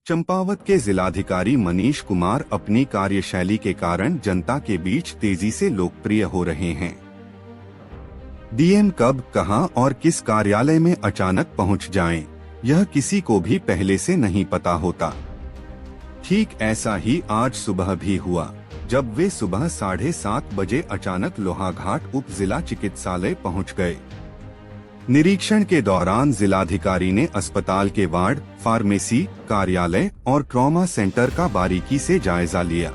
चंपावत के जिलाधिकारी मनीष कुमार अपनी कार्यशैली के कारण जनता के बीच तेजी से लोकप्रिय हो रहे हैं। डीएम कब, कहां और किस कार्यालय में अचानक पहुंच जाएं, यह किसी को भी पहले से नहीं पता होता। ठीक ऐसा ही आज सुबह भी हुआ, जब वे सुबह 7:30 बजे अचानक लोहाघाट उप जिला चिकित्सालय पहुंच गए। निरीक्षण के दौरान जिलाधिकारी ने अस्पताल के वार्ड, फार्मेसी, कार्यालय और ट्रॉमा सेंटर का बारीकी से जायजा लिया।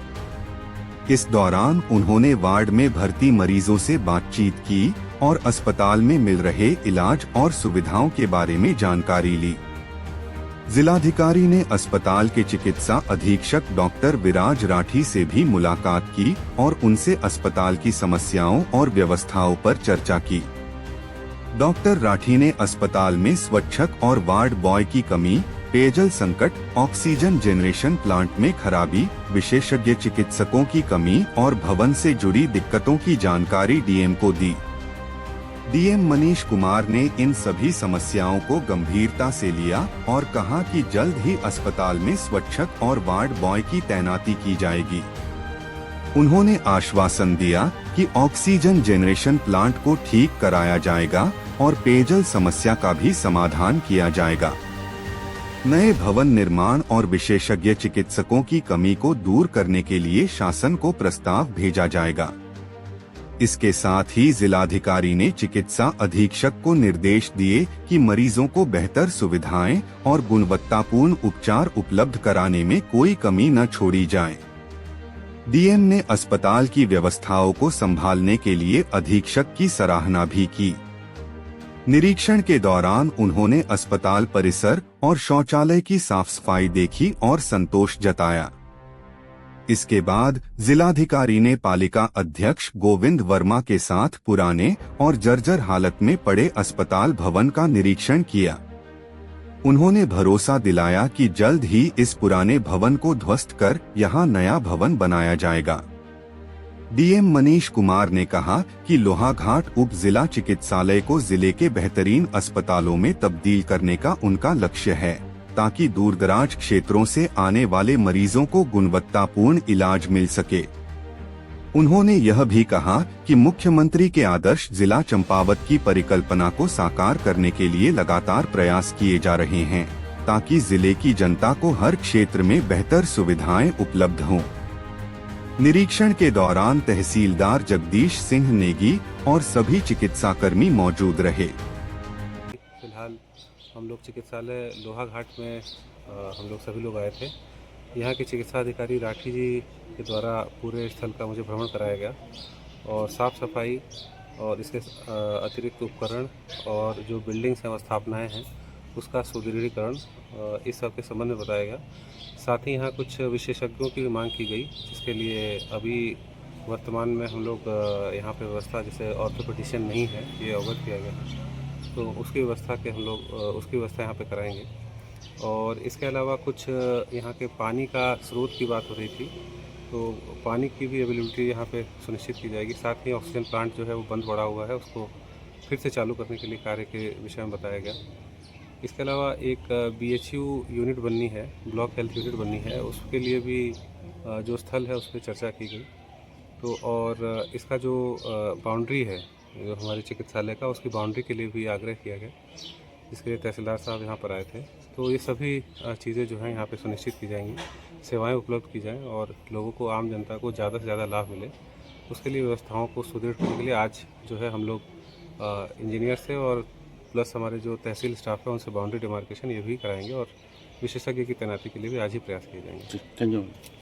इस दौरान उन्होंने वार्ड में भर्ती मरीजों से बातचीत की और अस्पताल में मिल रहे इलाज और सुविधाओं के बारे में जानकारी ली। जिलाधिकारी ने अस्पताल के चिकित्सा अधीक्षक डॉक्टर विराज राठी से भी मुलाकात की और उनसे अस्पताल की समस्याओं और व्यवस्थाओं पर चर्चा की। डॉक्टर राठी ने अस्पताल में स्वच्छक और वार्ड बॉय की कमी, पेयजल संकट, ऑक्सीजन जनरेशन प्लांट में खराबी, विशेषज्ञ चिकित्सकों की कमी और भवन से जुड़ी दिक्कतों की जानकारी डीएम को दी। डीएम मनीष कुमार ने इन सभी समस्याओं को गंभीरता से लिया और कहा कि जल्द ही अस्पताल में स्वच्छक और वार्ड बॉय की तैनाती की जाएगी। उन्होंने आश्वासन दिया कि ऑक्सीजन जनरेशन प्लांट को ठीक कराया जाएगा और पेयजल समस्या का भी समाधान किया जाएगा। नए भवन निर्माण और विशेषज्ञ चिकित्सकों की कमी को दूर करने के लिए शासन को प्रस्ताव भेजा जाएगा। इसके साथ ही जिलाधिकारी ने चिकित्सा अधीक्षक को निर्देश दिए कि मरीजों को बेहतर सुविधाएं और गुणवत्तापूर्ण उपचार उपलब्ध कराने में कोई कमी न छोड़ी जाए। डीएम ने अस्पताल की व्यवस्थाओं को संभालने के लिए अधीक्षक की सराहना भी की। निरीक्षण के दौरान उन्होंने अस्पताल परिसर और शौचालय की साफ सफाई देखी और संतोष जताया। इसके बाद जिलाधिकारी ने पालिका अध्यक्ष गोविंद वर्मा के साथ पुराने और जर्जर हालत में पड़े अस्पताल भवन का निरीक्षण किया। उन्होंने भरोसा दिलाया कि जल्द ही इस पुराने भवन को ध्वस्त कर यहां नया भवन बनाया जाएगा। डीएम मनीष कुमार ने कहा कि लोहाघाट उप जिला चिकित्सालय को जिले के बेहतरीन अस्पतालों में तब्दील करने का उनका लक्ष्य है, ताकि दूरदराज क्षेत्रों से आने वाले मरीजों को गुणवत्तापूर्ण इलाज मिल सके। उन्होंने यह भी कहा कि मुख्यमंत्री के आदर्श जिला चंपावत की परिकल्पना को साकार करने के लिए लगातार प्रयास किए जा रहे हैं, ताकि जिले की जनता को हर क्षेत्र में बेहतर सुविधाएं उपलब्ध हों। निरीक्षण के दौरान तहसीलदार जगदीश सिंह नेगी और सभी चिकित्साकर्मी मौजूद रहे। फिलहाल हम लोग चिकित्सालय लोहाघाट में हम लोग सभी लोग आए थे। यहाँ के चिकित्सा अधिकारी राठी जी के द्वारा पूरे स्थल का मुझे भ्रमण कराया गया और साफ सफाई और इसके अतिरिक्त उपकरण और जो बिल्डिंग्स हैं, स्थापनाएँ हैं, उसका सुदृढ़ीकरण, इस सब के संबंध में बताया गया। साथ ही यहाँ कुछ विशेषज्ञों की मांग की गई, जिसके लिए अभी वर्तमान में हम लोग यहाँ पे व्यवस्था, जैसे ऑर्थोपेडिशियन नहीं है, ये अवगत किया गया, तो उसकी व्यवस्था के हम लोग उसकी व्यवस्था यहाँ पे कराएंगे। और इसके अलावा कुछ यहाँ के पानी का स्रोत की बात हो रही थी, तो पानी की भी अवेलेबिलिटी यहाँ पे सुनिश्चित की जाएगी। साथ ही ऑक्सीजन प्लांट जो है वो बंद पड़ा हुआ है, उसको फिर से चालू करने के लिए कार्य के विषय में बताया गया। इसके अलावा एक BHU यूनिट बननी है, ब्लॉक हेल्थ यूनिट बननी है, उसके लिए भी जो स्थल है उस पर चर्चा की गई। तो और इसका जो बाउंड्री है जो हमारे चिकित्सालय का, उसकी बाउंड्री के लिए भी आग्रह किया गया, जिसके लिए तहसीलदार साहब यहाँ पर आए थे। तो ये सभी चीज़ें जो हैं यहाँ पे सुनिश्चित की जाएंगी, सेवाएं उपलब्ध की जाएं और लोगों को, आम जनता को ज़्यादा से ज़्यादा लाभ मिले। उसके लिए व्यवस्थाओं को सुदृढ़ करने के लिए आज जो है हम लोग इंजीनियर से और प्लस हमारे जो तहसील स्टाफ है उनसे बाउंड्री डिमार्केशन ये भी कराएंगे और विशेषज्ञ की तैनाती के लिए भी आज ही प्रयास किए जाएंगे। धन्यवाद।